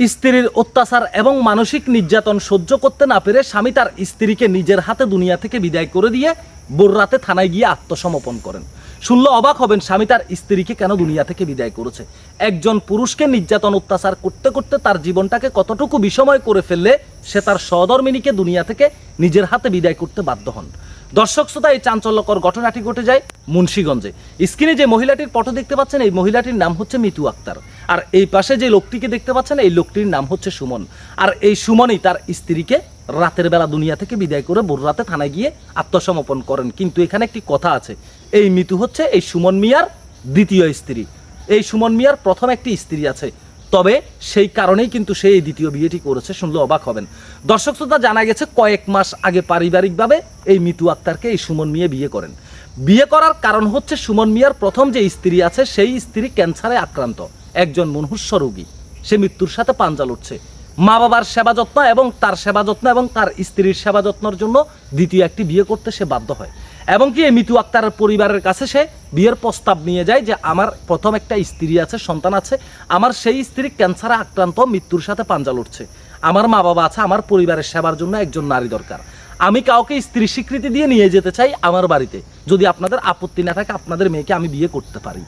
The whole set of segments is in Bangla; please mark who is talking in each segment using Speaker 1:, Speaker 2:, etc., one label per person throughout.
Speaker 1: স্ত্রীর অত্যাচার এবং মানসিক নির্যাতন সহ্য করতে না পেরে স্বামী তার স্ত্রীকে নিজের হাতে দুনিয়া থেকে বিদায় করে দিয়ে ভোর রাতে থানায় গিয়ে আত্মসমর্পণ করেন। শুনলে অবাক হবেন স্বামী তার স্ত্রীকে কেন দুনিয়া থেকে বিদায় করেছে। একজন পুরুষকে নির্যাতন অত্যাচার করতে করতে তার জীবনটাকে কতটুকু বিষময় করে ফেললে সে তার সহধর্মিণীকে দুনিয়া থেকে নিজের হাতে বিদায় করতে বাধ্য হন। দর্শক শ্রোতা, এই চাঞ্চল্যকর ঘটনাটি ঘটে যায় মুন্সিগঞ্জে। স্ক্রিনে যে মহিলাটির ফটো দেখতে পাচ্ছেন এই মহিলাটির নাম হচ্ছে মিতু আক্তার, আর এই পাশে যে লোকটিকে দেখতে পাচ্ছেন এই লোকটির নাম হচ্ছে সুমন। আর এই সুমনই তার স্ত্রীকে রাতের বেলা দুনিয়া থেকে বিদায় করে ভোর রাতে থানায় গিয়ে আত্মসমর্পণ করেন। কিন্তু এখানে একটি কথা আছে, এই মিতু হচ্ছে এই সুমন মিয়ার দ্বিতীয় স্ত্রী। এই সুমন মিয়ার প্রথম একটি স্ত্রী আছে, তবে সেই কারণেই কিন্তু সে এই দ্বিতীয় বিয়েটি করেছে। শুনলে অবাক হবেন। দর্শক শ্রোতা, জানা গেছে কয়েক মাস আগে পারিবারিকভাবে এই মিতু আক্তারকে এই সুমন মিয়া বিয়ে করেন। বিয়ে করার কারণ হচ্ছে সুমন মিয়ার প্রথম যে স্ত্রী আছে সেই স্ত্রী ক্যান্সারে আক্রান্ত, একজন মুমূর্ষ রোগী, সে মৃত্যুর সাথে পাঞ্জা লড়ছে। মা বাবার সেবা যত্ন এবং তার সেবা যত্ন এবং তার স্ত্রীর সেবা যত্নের জন্য দ্বিতীয় একটি বিয়ে করতে সে বাধ্য হয়। এবং কি এই মিতু আক্তারের পরিবারের কাছে সে বিয়ের প্রস্তাব নিয়ে যায় যে আমার প্রথম একটা স্ত্রী আছে, সন্তান আছে, আমার সেই স্ত্রী ক্যান্সারে আক্রান্ত, মৃত্যুর সাথে পাঞ্জা লড়ছে, আমার মা বাবা আছে, আমার পরিবারের সেবার জন্য একজন নারী দরকার, আমি কাউকে স্ত্রী স্বীকৃতি দিয়ে নিয়ে যেতে চাই আমার বাড়িতে, যদি আপনাদের আপত্তি না থাকে আপনাদের মেয়েকে আমি বিয়ে করতে পারি।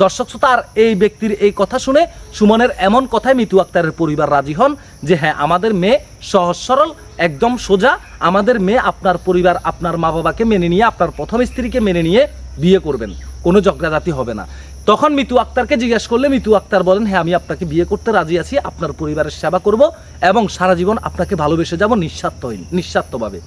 Speaker 1: দর্শক শ্রোতা, আর এই ব্যক্তির এই কথা শুনে সুমনের এমন কথায় মিতু আক্তারের পরিবার রাজি হন যে হ্যাঁ, আমাদের মেয়ে সহজ সরল, একদম সোজা, আমাদের মেয়ে আপনার পরিবার আপনার মা বাবাকে মেনে নিয়ে আপনার প্রথম স্ত্রীকে মেনে নিয়ে বিয়ে করবেন, কোনো ঝগড়াঝাটি হবে না। তখন মিতু আক্তারকে জিজ্ঞেস করলে মিতু আক্তার বলেন হ্যাঁ, আমি আপনাকে বিয়ে করতে রাজি আছি, আপনার পরিবারের সেবা করব এবং সারা জীবন আপনাকে ভালোবেসে যাব নিঃস্বার্থভাবে।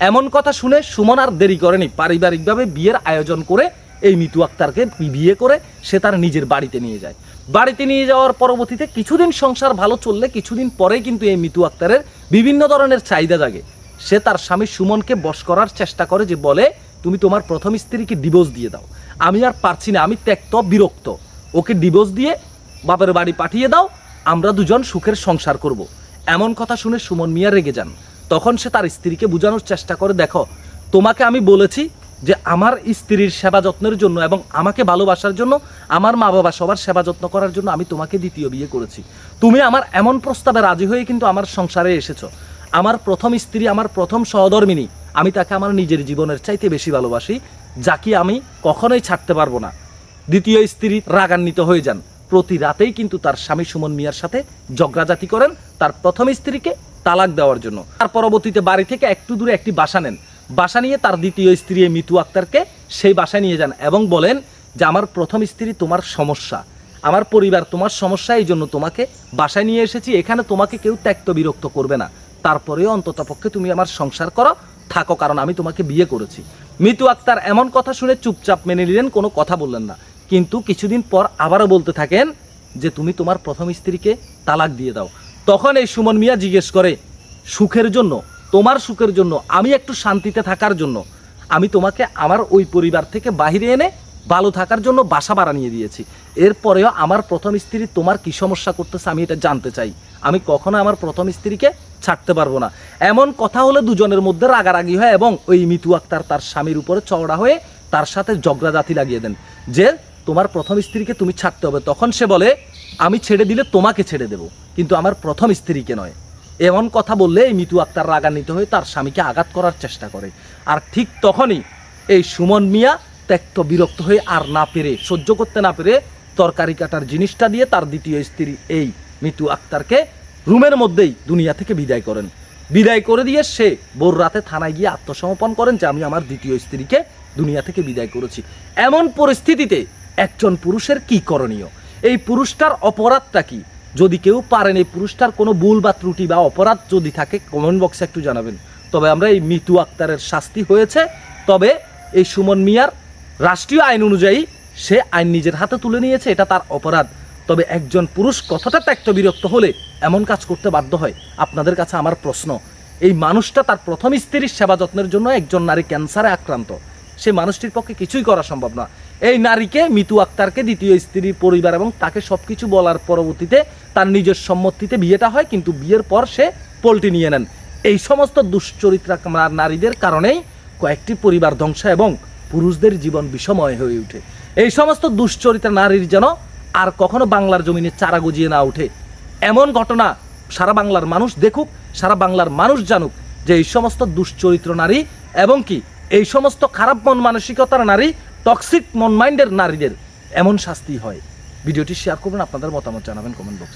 Speaker 1: এমন কথা শুনে সুমন আর দেরি করেনি, পারিবারিকভাবে বিয়ের আয়োজন করে এই মিতু আক্তারকে বিয়ে করে সে তার নিজের বাড়িতে নিয়ে যায়। বাড়িতে নিয়ে যাওয়ার পরবর্তীতে কিছুদিন সংসার ভালো চললে কিছুদিন পরেই কিন্তু এই মিতু আক্তারের বিভিন্ন ধরনের চাহিদা জাগে। সে তার স্বামী সুমনকে বশ করার চেষ্টা করে, যে বলে তুমি তোমার প্রথম স্ত্রীকে ডিভোর্স দিয়ে দাও, আমি আর পারছি না, আমি ত্যক্ত বিরক্ত, ওকে ডিভোর্স দিয়ে বাপের বাড়ি পাঠিয়ে দাও, আমরা দুজন সুখের সংসার করব। এমন কথা শুনে সুমন মিয়া রেগে যান। তখন সে তার স্ত্রীকে বোঝানোর চেষ্টা করে, দেখো তোমাকে আমি বলেছি যে আমার স্ত্রীর সেবা যত্নের জন্য এবং আমাকে ভালোবাসার জন্য, আমার মা বাবা সবার সেবা যত্ন করার জন্য আমি তোমাকে দ্বিতীয় বিয়ে করেছি। তুমি আমার এমন প্রস্তাবে রাজি হয়ে কিন্তু আমার সংসারে এসেছো। আমার প্রথম স্ত্রী, আমার প্রথম সহধর্মিণী, আমি তাকে আমার নিজের জীবনের চাইতে বেশি ভালোবাসি, যাকে আমি কখনোই ছাড়তে পারবো না। দ্বিতীয় স্ত্রী রাগান্বিত হয়ে যান। প্রতি রাতেই কিন্তু তার স্বামী সুমন মিয়ার সাথে ঝগড়াঝাটি করেন তার প্রথম স্ত্রীকে তালাক দেওয়ার জন্য। তার পরবর্তীতে বাড়ি থেকে একটু দূরে একটি বাসা নেন। বাসা নিয়ে তার দ্বিতীয় স্ত্রী মিতু আক্তারকে সেই বাসায় নিয়ে যান এবং বলেন যে আমার প্রথম স্ত্রী তোমার সমস্যা, আমার পরিবার তোমার সমস্যা, এই জন্য তোমাকে বাসায় নিয়ে এসেছি, এখানে তোমাকে কেউ ত্যক্ত বিরক্ত করবে না, তারপরেও অন্ততপক্ষে তুমি আমার সংসার করো, থাকো, কারণ আমি তোমাকে বিয়ে করেছি। মিতু আক্তার এমন কথা শুনে চুপচাপ মেনে নিলেন, কোনো কথা বললেন না। কিন্তু কিছুদিন পর আবারও বলতে থাকেন যে তুমি তোমার প্রথম স্ত্রীকে তালাক দিয়ে দাও। তখন এই সুমন মিয়া জিজ্ঞেস করে, সুখের জন্য, তোমার সুখের জন্য, আমি একটু শান্তিতে থাকার জন্য আমি তোমাকে আমার ওই পরিবার থেকে বাহিরে এনে ভালো থাকার জন্য বাসা ভাড়া নিয়ে দিয়েছি, এরপরেও আমার প্রথম স্ত্রী তোমার কি সমস্যা করতেছে আমি এটা জানতে চাই, আমি কখনো আমার প্রথম স্ত্রীকে ছাড়তে পারবো না। এমন কথা হলে দুজনের মধ্যে রাগারাগি হয় এবং ওই মিতু আক্তার তার স্বামীর উপরে চওড়া হয়ে তার সাথে ঝগড়াঝাটি লাগিয়ে দেন যে তোমার প্রথম স্ত্রীকে তুমি ছাড়তে হবে। তখন সে বলে আমি ছেড়ে দিলে তোমাকে ছেড়ে দেব, কিন্তু আমার প্রথম স্ত্রীকে নয়। এমন কথা বললে এই মিতু আক্তার রাগান্বিত হয়ে তার স্বামীকে আঘাত করার চেষ্টা করে। আর ঠিক তখনই এই সুমন মিয়া ত্যক্ত বিরক্ত হয়ে আর না পেরে, সহ্য করতে না পেরে তরকারি কাটার জিনিসটা দিয়ে তার দ্বিতীয় স্ত্রী এই মিতু আক্তারকে রুমের মধ্যেই দুনিয়া থেকে বিদায় করেন। বিদায় করে দিয়ে সে ভোর রাতে থানায় গিয়ে আত্মসমর্পণ করেন যে আমি আমার দ্বিতীয় স্ত্রীকে দুনিয়া থেকে বিদায় করেছি। এমন পরিস্থিতিতে একজন পুরুষের কি করণীয়, এই পুরুষটার অপরাধটা কি? যদি কেউ পারেন এই পুরুষটার কোনো ভুল বা ত্রুটি বা অপরাধ যদি থাকে কমেন্ট বক্সে একটু জানাবেন। তবে আমরা এই মিতু আক্তারের শাস্তি হয়েছে, তবে এই সুমন মিয়ার রাষ্ট্রীয় আইন অনুযায়ী সে আইন নিজের হাতে তুলে নিয়েছে, এটা তার অপরাধ। তবে একজন পুরুষ কতটা ত্যক্ত বিরক্ত হলে এমন কাজ করতে বাধ্য হয়? আপনাদের কাছে আমার প্রশ্ন, এই মানুষটা তার প্রথম স্ত্রীর সেবা যত্নের জন্য, একজন নারী ক্যান্সারে আক্রান্ত, সে মানুষটির পক্ষে কিছুই করা সম্ভব না। এই নারীকে, মিতু আক্তারকে দ্বিতীয় স্ত্রীর পরিবার এবং তাকে সব কিছু বলার পরবর্তীতে তার নিজের সম্মতিতে বিয়েটা হয়, কিন্তু বিয়ের পর সে পল্টি নিয়ে নেন। এই সমস্ত দুশ্চরিত্রা নারীদের কারণেই কয়েকটি পরিবার ধ্বংস এবং পুরুষদের জীবন বিষময় হয়ে ওঠে। এই সমস্ত দুশ্চরিত্রা নারীর যেন আর কখনো বাংলার জমিনে চারা গজিয়ে না ওঠে, এমন ঘটনা সারা বাংলার মানুষ দেখুক, সারা বাংলার মানুষ জানুক যে এই সমস্ত দুশ্চরিত্র নারী এবং কি এই সমস্ত খারাপ মন মানসিকতার নারী, টক্সিক মন মাইন্ডের নারীদের এমন শাস্তি হয়। ভিডিওটি শেয়ার করবেন, আপনাদের মতামত জানাবেন কমেন্ট বক্সে।